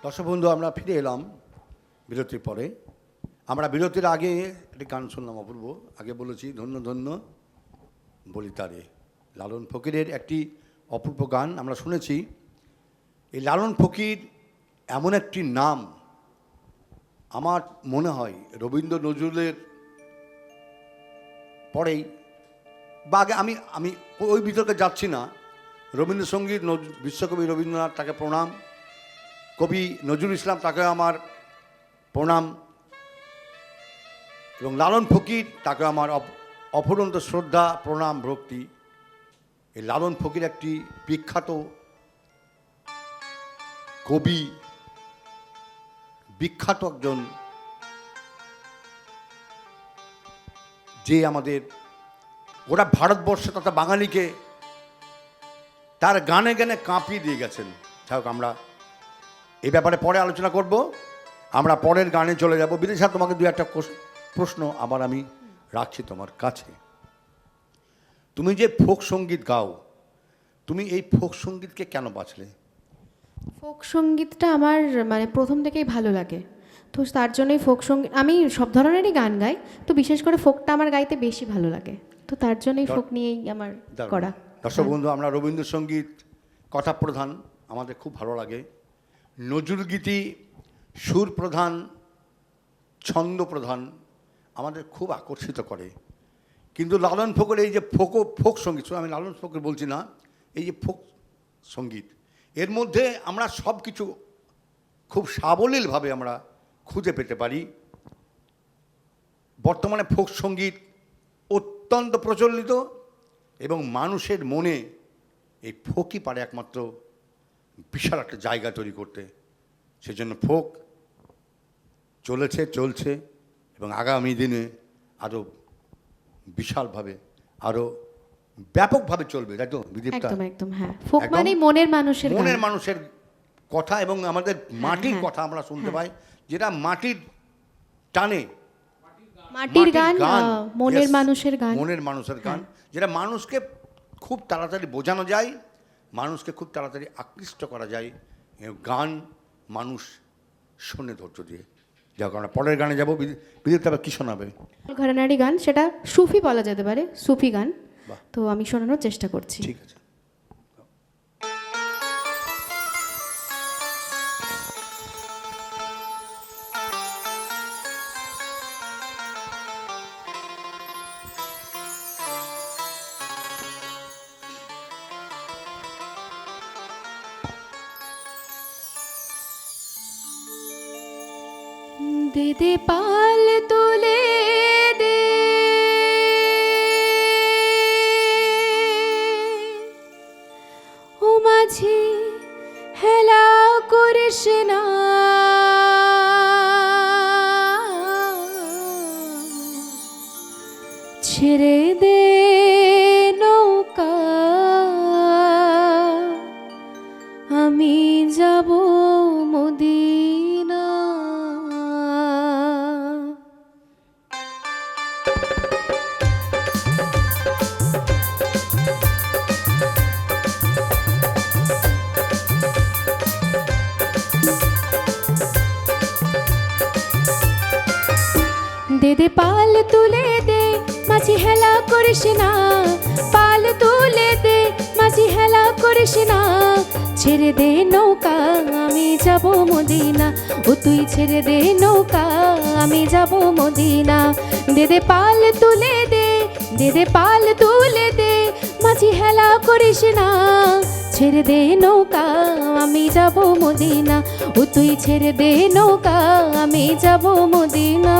দর্শক বন্ধু, আমরা ফিরে এলাম বিরতির পরে। আমরা বিরতির আগে একটি গান শুনলাম অপূর্ব। আগে বলেছি ধন্য ধন্য বলি তারে, লালন ফকিরের একটি অপূর্ব গান আমরা শুনেছি। এই লালন ফকির এমন একটি নাম, আমার মনে হয় রবীন্দ্র নজরুলের পরেই বা আগে, আমি আমি ওই বিতর্কে যাচ্ছি না। রবীন্দ্রসঙ্গীত বিশ্বকবি রবীন্দ্রনাথ, তাকে প্রণাম। কবি নজরুল ইসলাম, তাকে আমার প্রণাম। এবং লালন ফকির, তাকে আমার অফুরন্ত শ্রদ্ধা, প্রণাম, ভক্তি। এই লালন ফকির একটি বিখ্যাত কবি, বিখ্যাত একজন, যে আমাদের গোটা ভারতবর্ষে তথা বাঙালিকে তার গানে গানে কাঁপিয়ে দিয়ে গেছেন। যাই হোক, আমরা এই ব্যাপারে পরে আলোচনা করব। আমরা পরের গানে চলে যাব। বিদেশা, তোমাকে দু একটা প্রশ্ন আবার আমি রাখছি তোমার কাছে। তুমি যে ফোক সঙ্গীত গাও, তুমি এই ফোক সঙ্গীতকে কেন বাছলে? ফোক সঙ্গীতটা আমার মানে প্রথম থেকেই ভালো লাগে, তো তার জন্যই ফোক সঙ্গীত। আমি সব ধরনেরই গান গাই, তো বিশেষ করে ফোকটা আমার গাইতে বেশি ভালো লাগে, তো তার জন্যই ফোক নিয়েই আমার করা। দর্শক বন্ধু, আমরা রবীন্দ্রসঙ্গীত কথা প্রধান, আমাদের খুব ভালো লাগে। নজরুল গীতি সুর প্রধান, ছন্দ প্রধান, আমাদের খুব আকর্ষিত করে। কিন্তু লালন ফকির এই যে ফোক সঙ্গীত, আমি লালন ফকির বলছি না, এই যে ফোক সঙ্গীত, এর মধ্যে আমরা সব কিছু খুব সাবলীলভাবে আমরা খুঁজে পেতে পারি। বর্তমানে ফোক সঙ্গীত অত্যন্ত প্রচলিত এবং মানুষের মনে এই ফোকই পারে একমাত্র বিশাল একটা জায়গা তৈরি করতে। সেজন্য ফোক চলছে এবং আগামী দিনে আরও বিশালভাবে, আরও ব্যাপকভাবে চলবে, তাই তো বিদীপ্তা? একদম একদম, হ্যাঁ। ফোক মানে মনের মানুষের কথা এবং আমাদের মাটির কথা আমরা শুনতে পাই, যেটা মাটির টানে, মাটির গান, মনের মানুষের গান, যেটা মানুষকে খুব তাড়াতাড়ি বোঝানো যায়, মানুষকে খুব তাড়াতাড়ি আকৃষ্ট করা যায়। গান মানুষ শোনে ধৈর্য দিয়ে। যাক, আমরা পরের গানে যাবো। বিদীপ্তা আবার কী শোনাবে? ঘরানারি গান, সেটা সুফি বলা যেতে পারে, সুফি গান। তো আমি শোনানোর চেষ্টা করছি। ঠিক আছে। দে দে পাল তুলে দে, ও মাঝি হেলা করিস না, ছেড়ে দে নৌকা, আমি যাব মদিনা। দে দে পাল তুলে দে, মাঝি হেলা করিস না, পাল তুলে দে, মাঝি হেলা করিস না, ছেড়ে দে নৌকা, আমি যাব মদিনা, ও তুই ছেড়ে দে নৌকা, আমি যাব মদিনা। দে দে পাল তুলে দে, দে দে পাল তুলে দে, মাঝি হেলা করিস না, ছেড়ে দে নৌকা, আমি যাব মদিনা, ও তুই ছেড়ে দে নৌকা, আমি যাব মদিনা।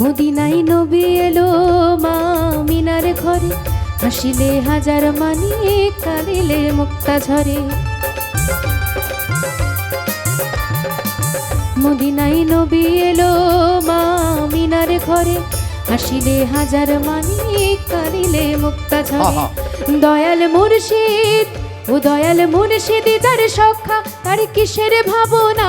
মদিনায় নবী এলো মা মিনার ঘরে, হাসিলে হাজার মানি, কাঁদিলে মুক্তা ঝরে। মদিনায় নবী এলো মা মিনার ঘরে, হাসিলে হাজার মানি কাঁদিলে মুক্তা ঝরে আহা। দয়াল মুর্শিদ ও দয়াল মুর্শিদি যার সখা তার কিসের ভাবনা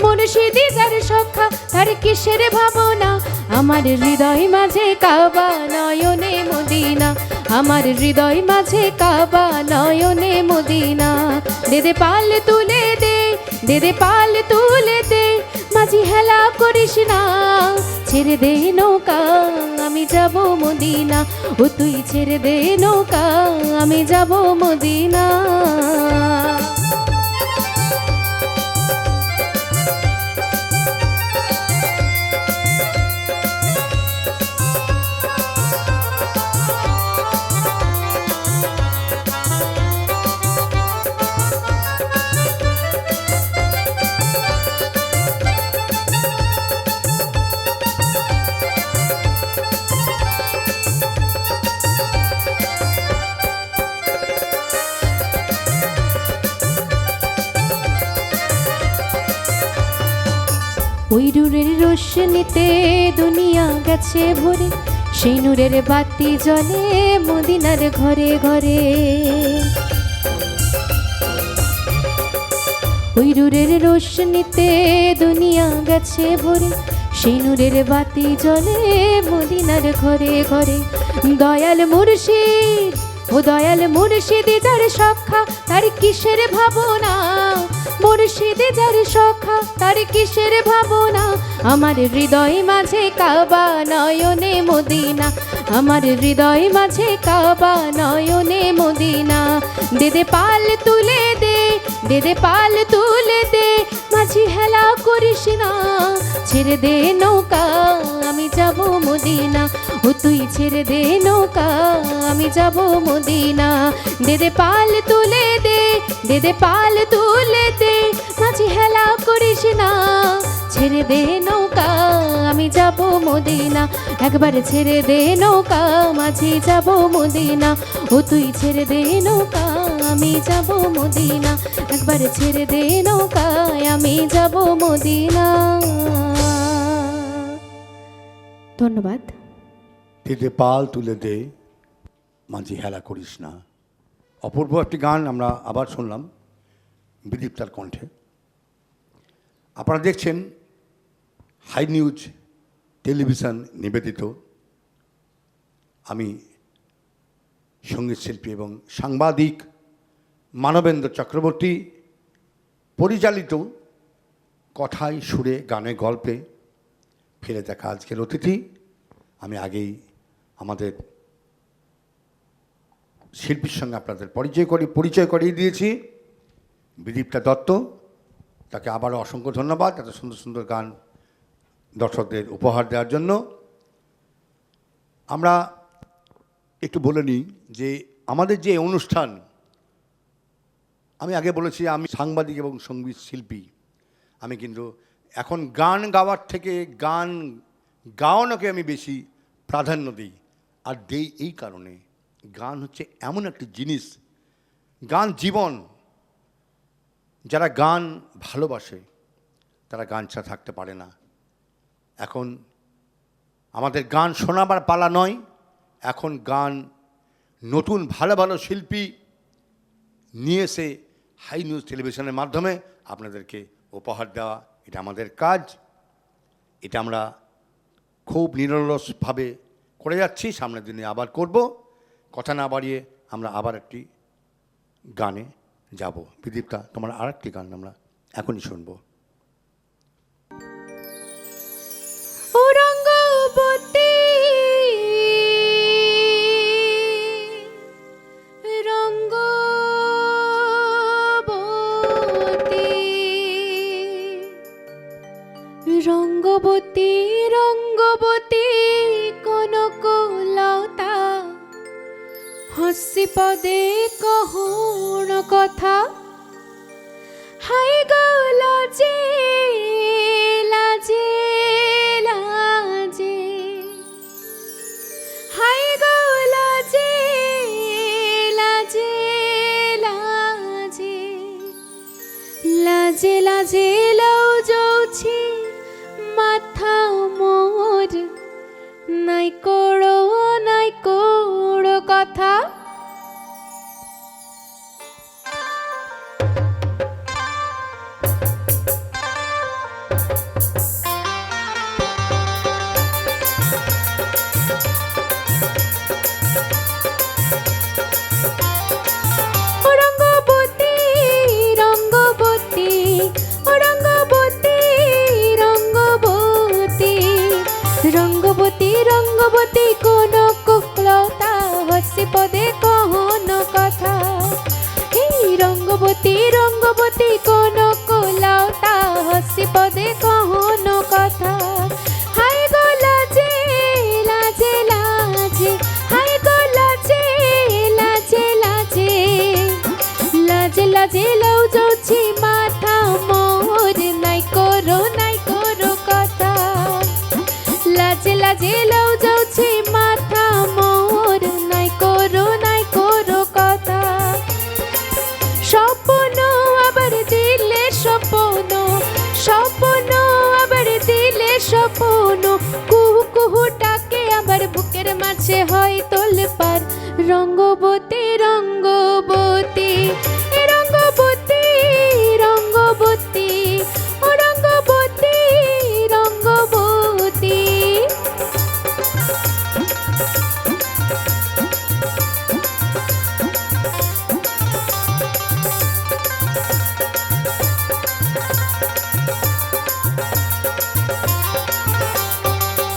মুর্শিদি যার সখা তার কিসের ভাবনা আমার হৃদয় মাঝে কাবা নয়নে মদিনা আমার হৃদয় মাঝে কাবা নয়নে মদিনা দে দে পাল তুলে দে দে দে পাল তুলে দে মাঝি হেলা করিস না ছেড়ে দে নৌকা আমি যাব মদিনা ও তুই ছেড়ে দে নৌকা আমি যাব মদিনা ওই নূরের রোশনীতে দুনিয়া গেছে ভরে সেই নূরের বাতি জ্বলে মদিনার ঘরে ঘরে ওই নূরের রোশনীতে দুনিয়া গেছে ভরে সেই নূরের বাতি জ্বলে মদিনার ঘরে ঘরে দয়াল মুর্শিদ ও দয়াল মুর্শিদি যার সখা তার কিসের ভাবনা মুর্শিদি যার সখা তার কিসের ভাবনা আমার হৃদয় মাঝে কাবা নয়নে মদিনা আমার হৃদয় মাঝে কাবা নয়নে মদিনা দে দে পাল তুলে দে দে দে পাল তুলে দে মাঝি হেলা করিস না ছেড়ে দে নৌকা আমি যাব মদিনা ও তুই ছেড়ে দে নৌকা আমি যাব মদিনা দে দে পাল তুলে দে দে দে পাল তুলে দে মাঝি হেলা করিস না ছেড়ে দে নৌকা আমি যাব মদিনা একবার ছেড়ে দে নৌকা মাঝি যাব মদিনা ও তুই ছেড়ে দে নৌকা আমি যাব মদিনা একবার ছেড়ে দে নৌকা আমি যাব মদিনা ধন্যবাদ দিতে পাল তুলে দে মাঝি হেলা করিস না অপূর্ব একটি গান আমরা আবার শুনলাম বিদীপ্তার কণ্ঠে আপনারা দেখছেন হাই নিউজ টেলিভিশন নিবেদিত আমি সঙ্গীত শিল্পী এবং সাংবাদিক মানবেন্দ্র চক্রবর্তী পরিচালিত কথায় সুরে গানে গল্পে ফিরে দেখা আজকের অতিথি আমি আগেই আমাদের শিল্পীর সঙ্গে আপনাদের পরিচয় করিয়ে দিয়েছি বিদীপ্তা দত্ত তাকে আবারও অসংখ্য ধন্যবাদ এত সুন্দর সুন্দর গান দর্শকদের উপহার দেওয়ার জন্য আমরা একটু বলে নিই যে আমাদের যে অনুষ্ঠান আমি আগে বলেছি আমি সাংবাদিক এবং সঙ্গীত শিল্পী আমি কিন্তু এখন গান গাওয়ার থেকে গান গাওয়ানোকে আমি বেশি প্রাধান্য দিই আর দেই এই কারণে গান হচ্ছে এমন একটি জিনিস গান জীবন যারা গান ভালোবাসে তারা গান ছাড়া থাকতে পারে না এখন আমাদের গান শোনাবার পালা নয় এখন গান নতুন ভালো ভালো শিল্পী নিয়ে এসে হাই নিউজ টেলিভিশনের মাধ্যমে আপনাদেরকে উপহার দেওয়া এটা আমাদের কাজ এটা আমরা খুব নিরলসভাবে করে যাচ্ছি সামনের দিনে আবার করব কথা না বাড়িয়ে আমরা আবার একটি গানে যাব বিদীপ্তা তোমার আর একটি গান আমরা এখনই শুনবো রঙ্গবতী রঙ্গবতী কনকলতা হসি পদে কহণ কথা হাই গো লাজে লাজে লাজে হাই গো লাজে লাজে লাজে লাজে লাজে লও যাଉଛି মাথা মোর নাই কোড়ো কথা। রঙ্গবতী রঙ্গবতী রঙ্গবতী রঙ্গবতী রঙ্গবতী রঙ্গবতী কোন কুকলতা হসি পদে কহন কথা। এই রঙ্গবতী রঙ্গবতী কোন কুলতা হসি পদে কহন কথা। হায় গো লাজে লাজে লাজে, হায় গো লাজে লাজে লাজে, লাজে লাজে লও যাচ্ছি মাথা মোর নাই করো কথা। লাজে লাজে লও যাচ্ছি মাথা মোর নাই করো কথা। স্বপ্ন আবার দিলে স্বপ্ন, স্বপ্ন আবার দিলে স্বপ্ন, কুহু কুহু ডাকে আবার বুকের মাঝে হয় তোলপাড়। রঙ্গবতী রঙ্গবতী রঙ্গবতী রঙ্গবতী ও রঙ্গবতী রঙ্গবতী।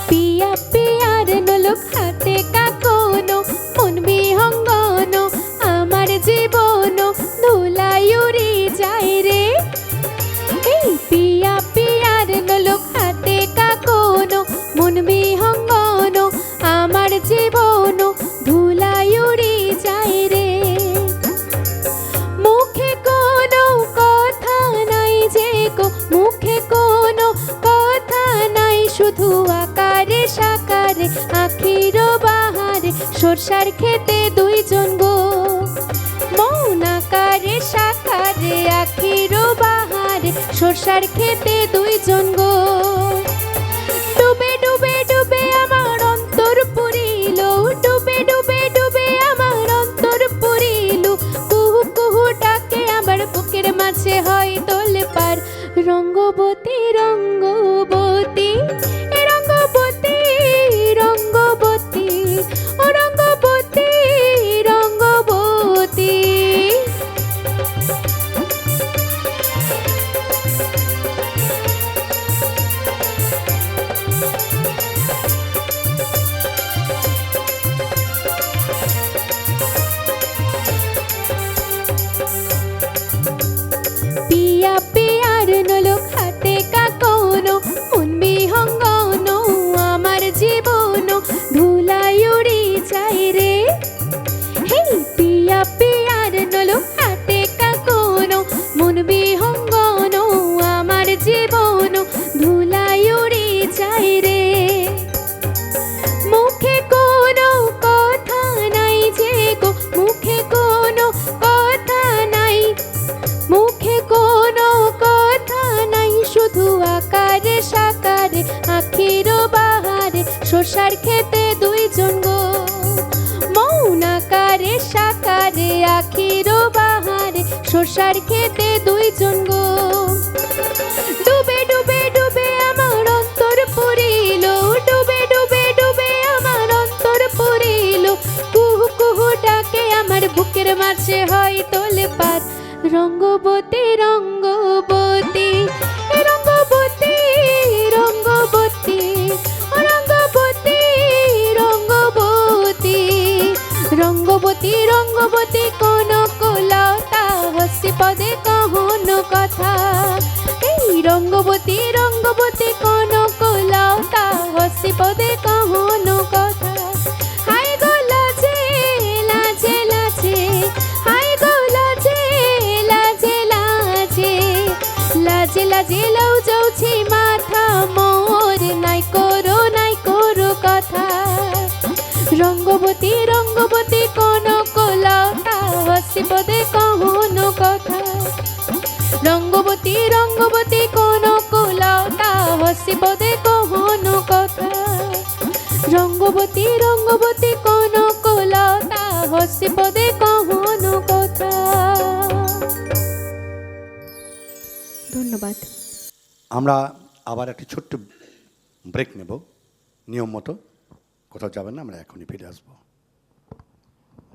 পিয়া পিয়ার নলক হাতে কাকনো, মন বিহঙ্গন আমার জীবন ধুলাই উড়ি যায় রে। এই পিয়া পিয়ার নলক হাতে কাকনো, মন বিহঙ্গন আমার জীবন ধুলাই উড়ি যায় রে। মুখে কোনো কথা নাই যে গো, মুখে কোনো কথা নাই, শুধু আকারে সাকারে আখির বাহারে সরষার খেতে দুইজন গো। মৌন আকারে সাকারে আখির বাহারে সরষার খেতে দুইজন গো। ডুবে ডুবে ডুবে আমার অন্তর পুরিল, ডুবে ডুবে ডুবে আমার অন্তর পুরিল, কুহু কুহু ডাকে আবার বুকের মাঝে হয় তোলপাড়। রঙ্গবতী রঙ্গবতী রঙ্গবতী রঙ্গবতী ও রঙ্গবতী রঙ্গবতী। পিয়া পিয়ার নলক হাতে কাকনো, মন বিহঙ্গন আমার জীবন ধুলাই উড়ি যায় রে। হেই পিয়া পিয়ার নলক হাতে কাকনো, মন বিহঙ্গন আমার জীবন ধুলাই উড়ি যায় রে। মুখে কোনো কথা নাই যে গো, মুখে কোনো কথা নাই, মুখে কোনো কথা নাই, শুধু আকারে সাকারে আখির বাহারে সরষার খেতে দুইজন গো। মৌন আকারে সাকারে আখির বাহারে সরষার খেতে দুইজন গো। ডুবে ডুবে ডুবে আমার অন্তর পুরিল, ডুবে ডুবে ডুবে আমার অন্তর পুরিল, কুহু কুহু ডাকে আমার বুকের মাঝে হয় তোলপাড়। রঙ্গবতী রঙ্গবতী রঙ্গবতী রঙ্গবতী রঙ্গবতী রঙ্গবতী রঙ্গবতী রঙ্গবতী কোন কুলতা হসি পদে কহন কথা। এই রঙ্গবতী রঙ্গবতী কোন কুলতা হসি পদে কহন কথা। হায় গো লাজে লাজে লাজে, হায় গো লাজে লাজে লাজে, লাজে লাজে লও যাচ্ছি মাথা মোর নাই করো কথা। রঙ্গবতী রঙ্গবতী কোন কুলতা হসি পদে কহন কথা। রঙ্গবতী রঙ্গবতী কোন কুলতা হসি পদে কহন কথা। রঙ্গ রঙ্গবতী রঙ্গবতী কনকলতা হসি পদে কহন কথা। ধন্যবাদ। আমরা আবার একটি ছোট্ট ব্রেক নেব, নিয়ম মতো। কোথাও যাবেন না, আমরা এখনই ফিরে আসবো।